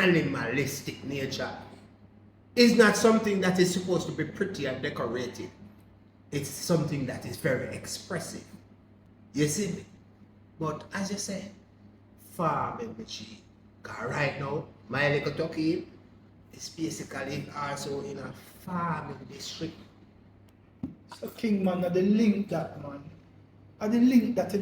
animalistic nature. It's not something that is supposed to be pretty and decorated. It's something that is very expressive. You see me? But as you say, farming machine. Because right now, my little Turkey is basically also in a farming district. So King man, the link that man. The link that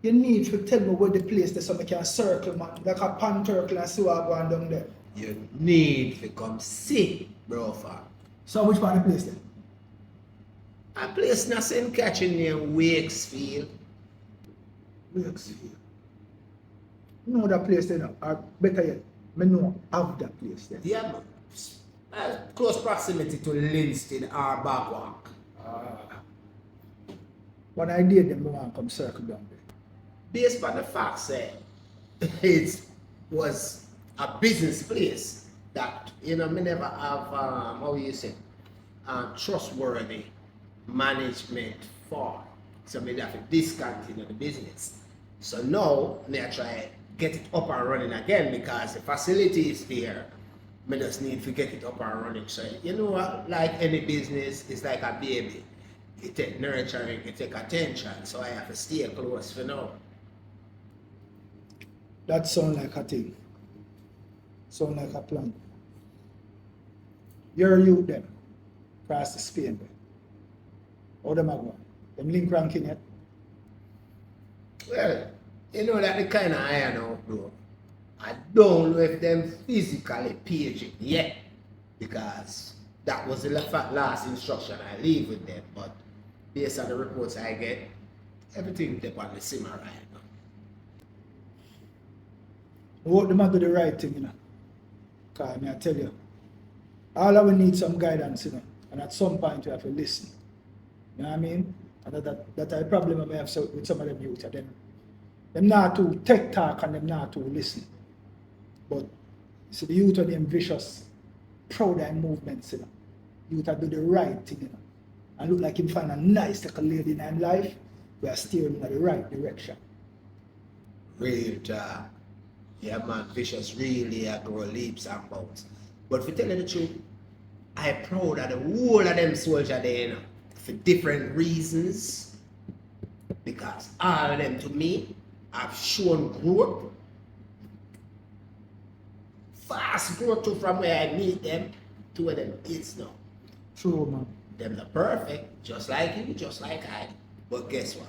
you need to tell me where the place is so I can circle man. Like a pan turtle and see what going down there. You need to come see, bro. So which part of the place then? A place nothing catching near Wakesfield. Wakesfield. You know that place there now, or better yet, I know of that place there. Yeah, man. Close proximity to Linston or Backwalk. One idea them I want to come circle down there. Based on the fact that it was a business place that, me never have, how you say, trustworthy management for. So me have to discontinue the business. So now, me I try get it up and running again because the facility is there. Me just need to get it up and running. So, you know what, like any business, it's like a baby. You take nurturing, you take attention. So I have to stay close for now. That sound like a thing. Sound like a plan. Your youth them, across the Spain. How them are going? Them link ranking yet? Well, you know that the kind of iron out, bro. I don't know if them physically page it yet because that was the last instruction I leave with them. But based on the reports I get, everything they on the simmer right now. We want them to do the right thing, Because I tell you, all of we need some guidance, and at some point we have to listen. You know what I mean? And that a problem I may have with some of them youth. Them not to tech talk and them not to listen. But see the youth are them vicious, proud of movements, Youth are do the right thing, And look like him find a nice little lady in his life, we are steering in the right direction. Real talk. Yeah, man, vicious really grow leaps and bounds. But for telling the truth, I'm proud of the whole of them soldiers there, for different reasons. Because all of them to me have shown growth. Fast growth too from where I meet them to where them is now. True, man. Them are perfect, just like you, just like I. But guess what?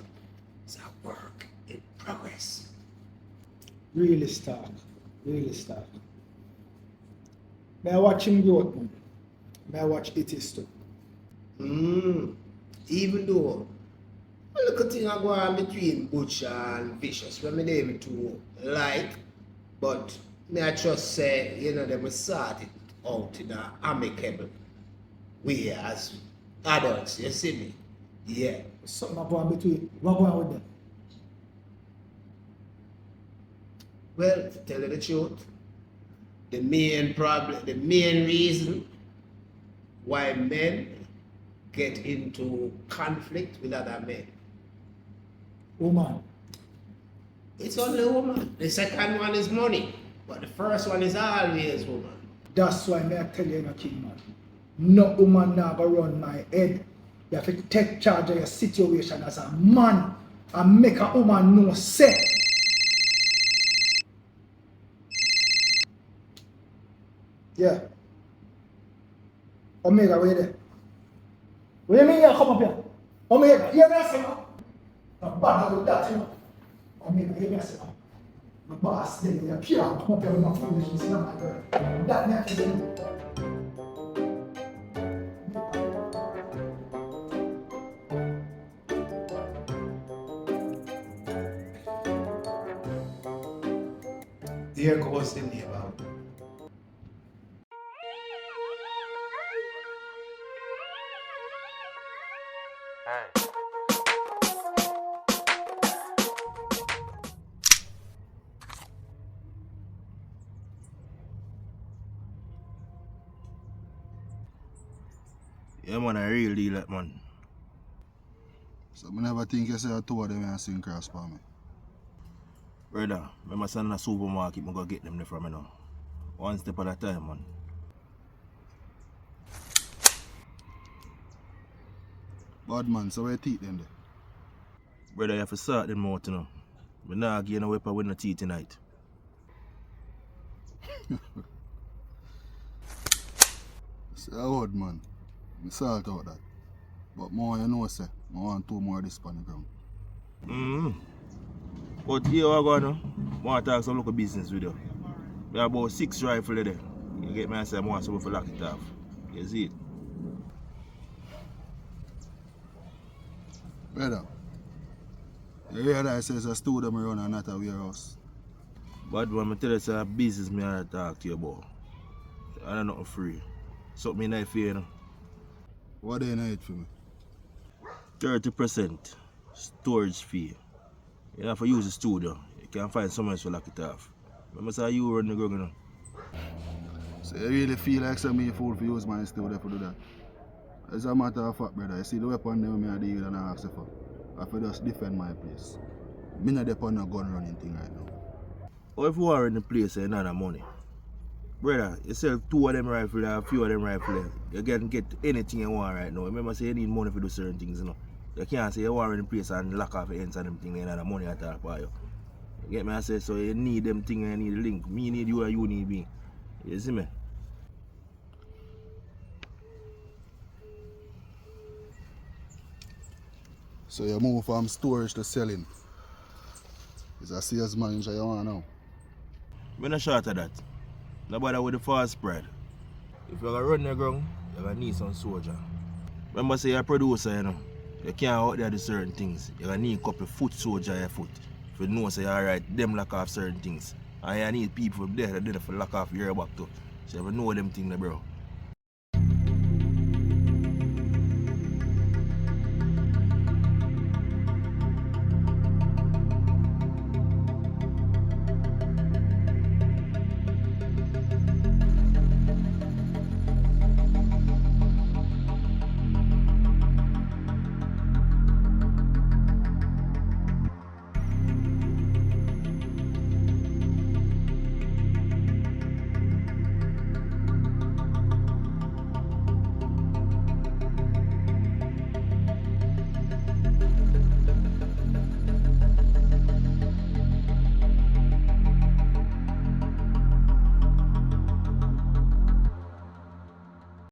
It's a work in progress. Really start. Really start. May I watch him growth, man? May I watch it is too? Even though a little thing I go on between Butcha and Vicious, when I name too like, but may I just say, them will sort it out in an amicable way as adults, you see me? Yeah. Something going between. What going with them? Well, to tell you the truth, the main problem, the main reason why men get into conflict with other men. Woman. It's only woman. The second one is money, but the first one is always woman. That's why I tell you, King man. No woman now go run my head. You have to take charge of your situation as a man and make a woman know say. Yeah. Omega, where you there? What do you mean you come up here? Omega, hear me say no? I'm bad with that, Omega, hear me say no? My boss, then you can't come up here with my foolishness, my girl. That next thing. Here goes the neighbor. Yeah, man, I really deal it, man. So I never think you say two of them and sing cross for me. Brother, when my son in the supermarket, I go get them there from me now. One step at a time, man. Bad man, so where your teeth then there? Brother, you have to sort them out, you know. But now give you no weapon with no teeth tonight. Say a word man. I sort out that. But more you know say, I want 2 more of this on the ground. But here I go now. I want to talk some local business with you. We have about 6 rifles there. You get me, I say I want someone to lock it off. You see it? Brother, you realize there's a store them around and not a warehouse. But when I tell you it's a business me I talk to you about. I don't know nothing free. Something in that fear, you know. What they need for me? 30% storage fee. You have to use the studio. You can find someone else to lock it off. Remember say you run the ground, you know. So you really feel like some me fool for use my studio for do that? As a matter of fact, brother, you see the weapon them I deal with and I ask for. I have to just defend my place. Me not depend on gun running thing right now. Or if you are in the place and you not have money. Brother, you sell 2 of them rifles, a few of them rifles, you can get anything you want right now. Remember say you need money to do certain things, you know. You can't say you are in the place and lock off the ends and them things and you not have money at all for you. You get me? I say so you need them things and you need the link. Me need you and you need me. You see me? So you move from storage to selling. Is a sales manager you want now? I'm not short of that. Nobody with the fast spread. If you're going to run the ground, you're going to need some soldier. Remember say you're a producer, you know. You can't out there do certain things. You're going to need a couple foot soldier your foot. If you know say alright, them lock off certain things. And you need people there that did it for lock off your back too. So you know them things there, bro.